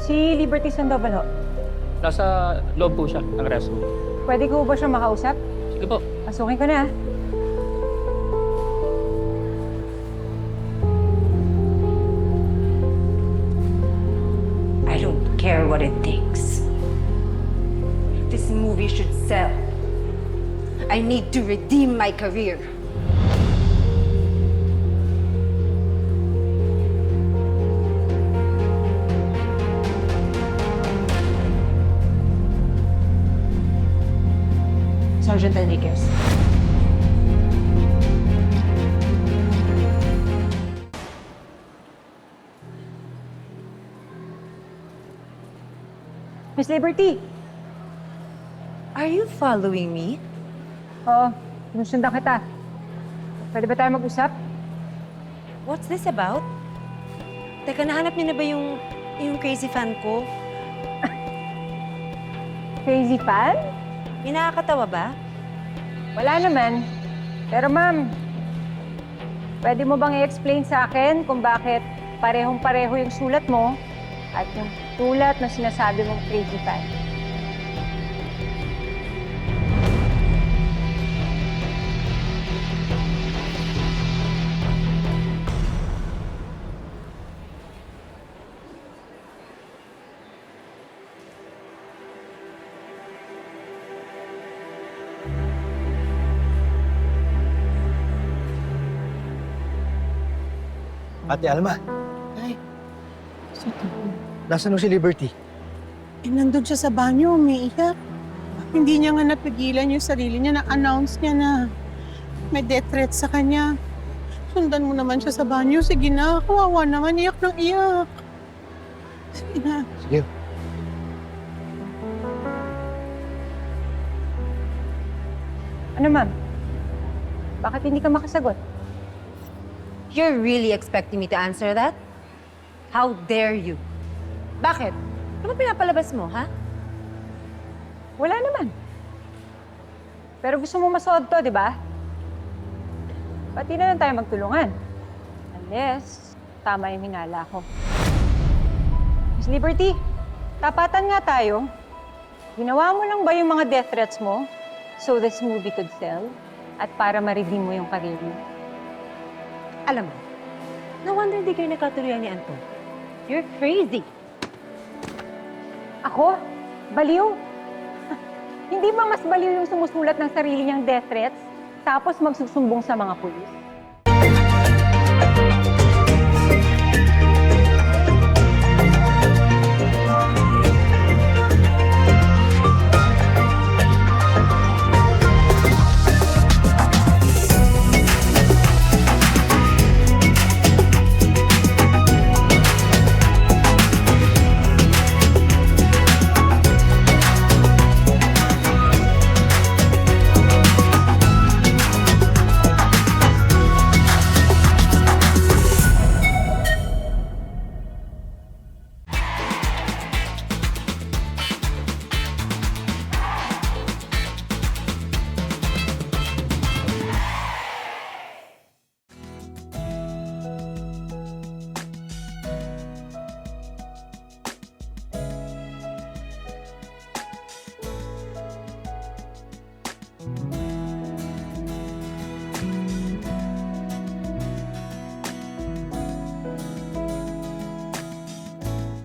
Si Liberty Sandoval ho. Nasa loob po siya ng restroom. Pwede ko ba siya makausap? Sige po. Pasukin ko na. I don't care what it takes. This movie should sell. I need to redeem my career. Sergeant Enriquez. Miss Liberty! Are you following me? Oo, sinusundan kita. Pwede ba tayo mag-usap? What's this about? Teka, nahanap niyo na ba yung crazy fan ko? Crazy fan? May nakakatawa ba? Wala naman. Pero ma'am, pwede mo bang i-explain sa akin kung bakit parehong-pareho yung sulat mo at yung sulat na sinasabi mong crazy fan? Ate Alma, Ay, nasaan si Liberty? nandun siya sa banyo, umiiyak. Hindi niya nga napigilan yung sarili niya, na-announce niya na may death threat sa kanya. Sundan mo naman siya sa banyo. Sige na, kawawa naman, iyak ng iyak. Sige na. Sige. Ano ma'am? Bakit hindi ka makasagot? You're really expecting me to answer that? How dare you? Bakit? Ano ba pinapalabas mo, ha? Wala naman. Pero gusto mo masuod to, di ba? Pati na lang tayo magtulungan. Unless, tama yung hinala ko. Miss Liberty, tapatan nga tayo. Ginawa mo lang ba yung mga death threats mo so this movie could sell at para ma-redeem mo yung career mo? Alam mo, no wonder di kayo nagkatuluyan ni Anton. You're crazy. Ako? Baliw? Hindi ba mas baliw yung sumusulat ng sarili niyang death threats tapos magsusumbong sa mga pulis?